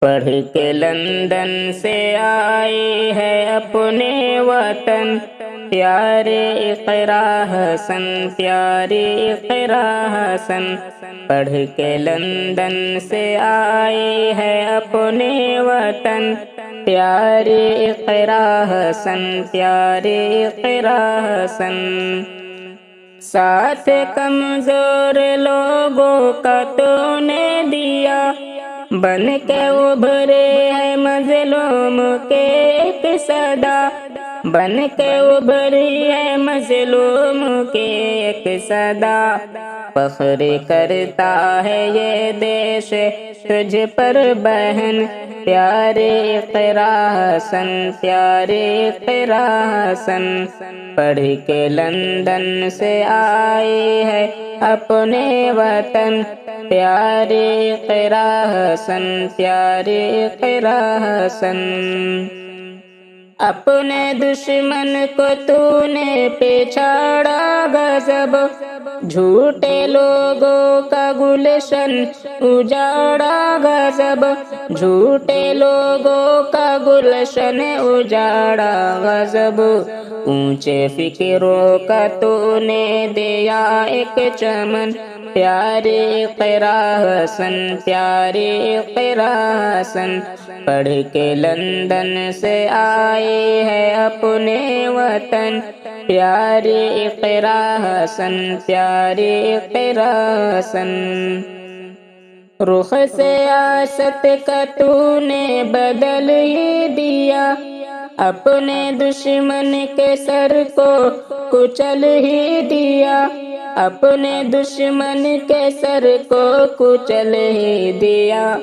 پڑھ کے لندن سے آئی ہے اپنے وطن، پیارے اقرا حسن، پیارے اقرا حسن۔ پڑھ کے لندن سے آئی ہے اپنے وطن، پیارے اقرا حسن، پیارے اقرا حسن۔ ساتھ کمزور لوگوں کا تو نے دیا، بن کے ابھرے ہے مظلوم کے ایک صدا، بن کے ابھری ہے مظلوم کے ایک صدا۔ فخر کرتا ہے یہ دیش تجھ پر بہن، پیارے اقرا حسن، پیارے اقرا حسن۔ پڑھ کے لندن سے آئی ہے اپنے وطن، پیارے اقرا حسن، پیارے اقرا حسن۔ اپنے دشمن کو تو نے پچھاڑا غضب، جھوٹے لوگوں کا گلشن اجاڑا غضب، جھوٹے لوگوں کا گلشن اجاڑا غضب۔ اونچے فکروں کا تو نے دیا ایک چمن، پیارے اقرا حسن، پیارے اقرا حسن۔ پڑھ کے لندن سے آئی ہے اپنے وطن، پیارے اقرا حسن، پیارے اقرا حسن۔ رخ سیاست کا تو نے بدل ہی دیا، اپنے دشمن کے سر کو کچل ہی دیا، اپنے دشمن کے سر کو کچل ہی دیا۔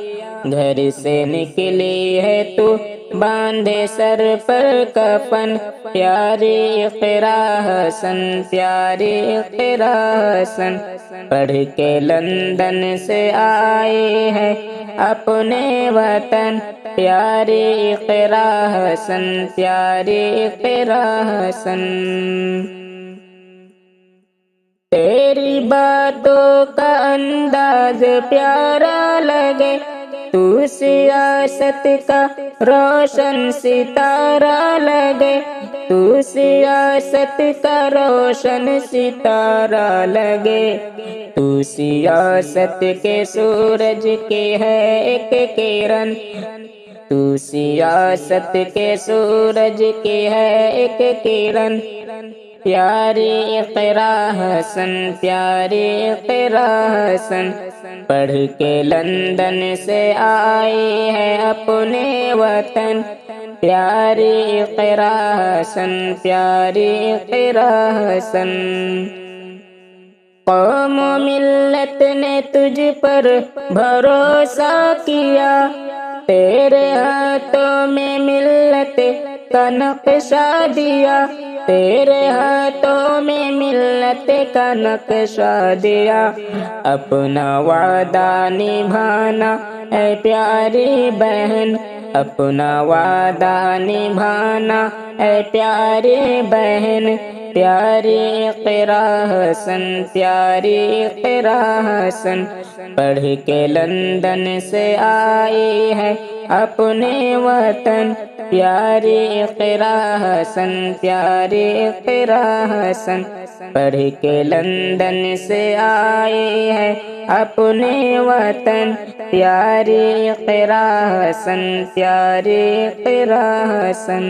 گھر سے نکلی ہے تو باندھے سر پر کفن، پیارے اقرا حسن، پیارے اقرا حسن۔ پڑھ کے لندن سے آئی ہے اپنے وطن، پیارے اقرا حسن، پیارے اقرا حسن۔ تیری باتوں کا انداز پیارا لگے، تو سیاست کا روشن ستارہ لگے، تو سیاست کا روشن ستارہ لگے۔ تو سیاست کے سورج کی ہے ایک کرن، تو سیاست کے سورج کی ہے ایک کرن، پیارے اقرا حسن، پیارے اقرا حسن۔ پڑھ کے لندن سے آئی ہے اپنے وطن، پیارے اقرا حسن، پیارے اقرا حسن۔ قوم و ملت نے تجھ پر بھروسہ کیا، تیرے ہاتھوں میں ملت کا نقشہ دیا، تیرے ہاتھوں میں ملت کا نقشہ دیا۔ اپنا وعدہ نبھانا اے پیاری بہن، اپنا وعدہ نبھانا اے پیاری بہن، پیارے اقرا حسن، پیارے اقرا حسن۔ پڑھ کے لندن سے آئی ہے اپنے وطن، پیارے اقرا حسن، پیارے اقرا حسن۔ پڑھ کے لندن سے آئی ہے اپنے وطن، پیارے اقرا حسن، پیارے اقرا حسن۔